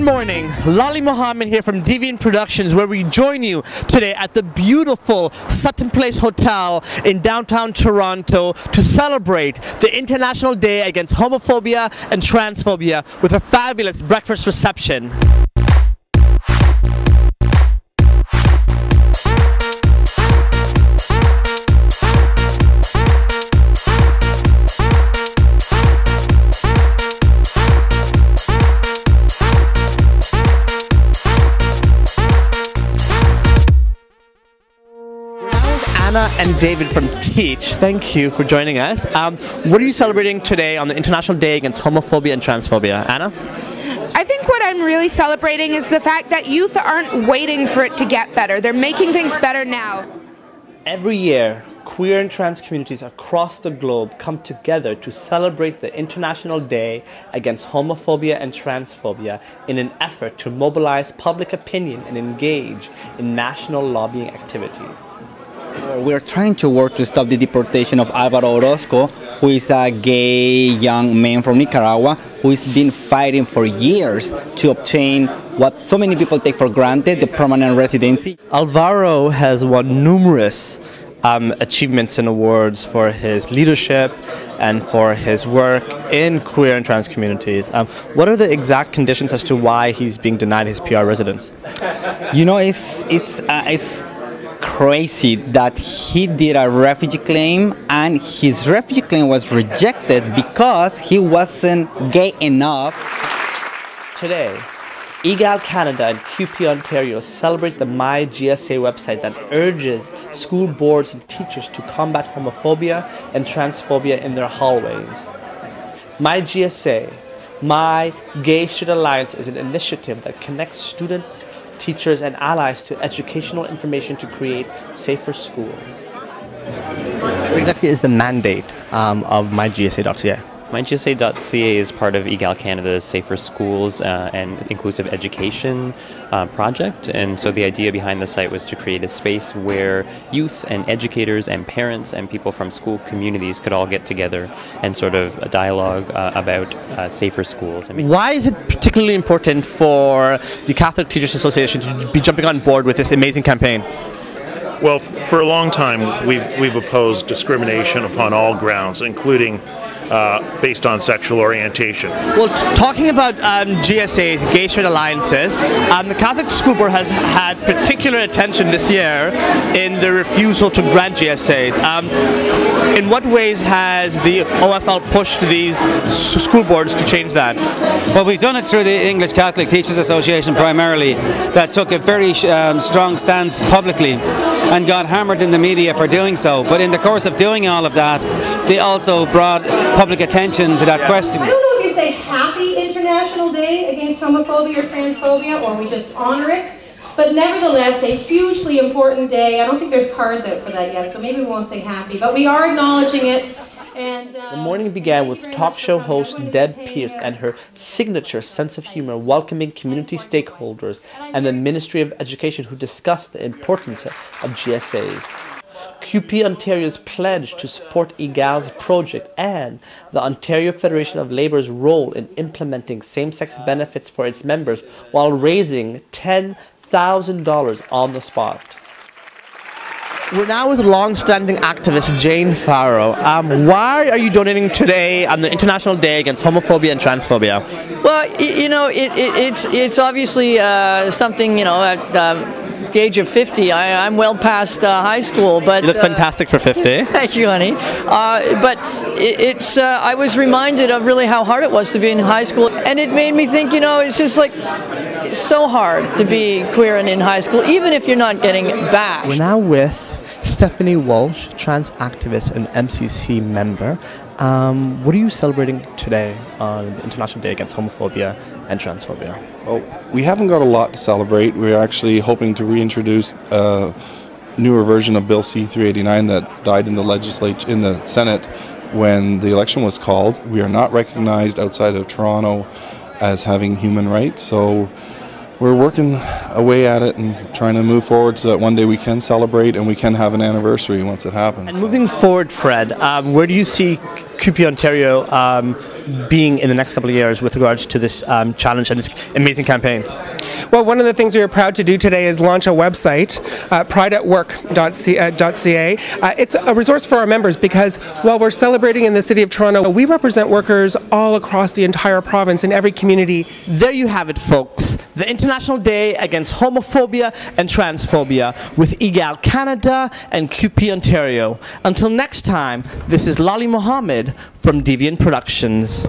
morning, Lolly Mohammed here from Deviant Productions, where we join you today at the beautiful Sutton Place Hotel in downtown Toronto to celebrate the International Day Against Homophobia and Transphobia with a fabulous breakfast reception. Anna and David from Teach, thank you for joining us. What are you celebrating today on the International Day Against Homophobia and Transphobia? Anna? I think what I'm really celebrating is the fact that youth aren't waiting for it to get better. They're making things better now. Every year, queer and trans communities across the globe come together to celebrate the International Day Against Homophobia and Transphobia in an effort to mobilize public opinion and engage in national lobbying activities. We're trying to work to stop the deportation of Álvaro Orozco, who is a gay young man from Nicaragua who has been fighting for years to obtain what so many people take for granted, the permanent residency. Álvaro has won numerous achievements and awards for his leadership and for his work in queer and trans communities. What are the exact conditions as to why he's being denied his PR residence? You know, it's crazy that he did a refugee claim and his refugee claim was rejected because he wasn't gay enough. Today, EGALE Canada and CUPE Ontario celebrate the My GSA website that urges school boards and teachers to combat homophobia and transphobia in their hallways. My GSA, My Gay Straight Alliance, is an initiative that connects students, teachers and allies to educational information to create safer schools. What exactly is the mandate of MyGSA.ca? MyGSA.ca is part of EGALE Canada's Safer Schools and Inclusive Education project, and so the idea behind the site was to create a space where youth and educators and parents and people from school communities could all get together and sort of a dialogue about safer schools. Why is it particularly important for the Catholic Teachers Association to be jumping on board with this amazing campaign? Well, for a long time we've opposed discrimination upon all grounds, including based on sexual orientation. Well, talking about GSAs, Gay Straight Alliances, the Catholic School Board has had particular attention this year in the refusal to grant GSAs. In what ways has the OFL pushed these school boards to change that? Well, we've done it through the English Catholic Teachers Association primarily, that took a very strong stance publicly and got hammered in the media for doing so. But in the course of doing all of that, they also brought public attention to that question. I don't know if you say Happy International Day Against Homophobia or Transphobia, or we just honor it, but nevertheless a hugely important day. I don't think there's cards out for that yet, so maybe we won't say happy, but we are acknowledging it. And the morning began with talk show host Deb Pierce and her signature sense of humor welcoming community stakeholders and the Ministry of Education, who discussed the importance of GSAs. CUPE Ontario's pledge to support EGALE's project and the Ontario Federation of Labour's role in implementing same-sex benefits for its members while raising $10,000 on the spot. We're now with long-standing activist Jane Farrow. Why are you donating today on the International Day Against Homophobia and Transphobia? Well, you know, it's obviously something, you know, at the age of 50, I'm well past high school, but... You look fantastic for 50. Thank you, honey. But I was reminded of really how hard it was to be in high school, and it made me think, you know, it's just like so hard to be queer and in high school, even if you're not getting bashed. We're now with Stephanie Walsh, trans activist and MCC member. What are you celebrating today on the International Day Against Homophobia and Transphobia? Well, we haven't got a lot to celebrate. We're actually hoping to reintroduce a newer version of Bill C-389 that died in the legislature, in the Senate when the election was called. We are not recognized outside of Toronto as having human rights, so we're working away at it and trying to move forward so that one day we can celebrate and we can have an anniversary once it happens. And moving forward, Fred, where do you see CUPE Ontario being in the next couple of years with regards to this challenge and this amazing campaign? Well, one of the things we are proud to do today is launch a website, prideatwork.ca. It's a resource for our members because while we're celebrating in the City of Toronto, we represent workers all across the entire province in every community. There you have it, folks. The International Day Against Homophobia and Transphobia with EGALE Canada and CUPE Ontario. Until next time, this is Lali Mohammed from Deviant Productions.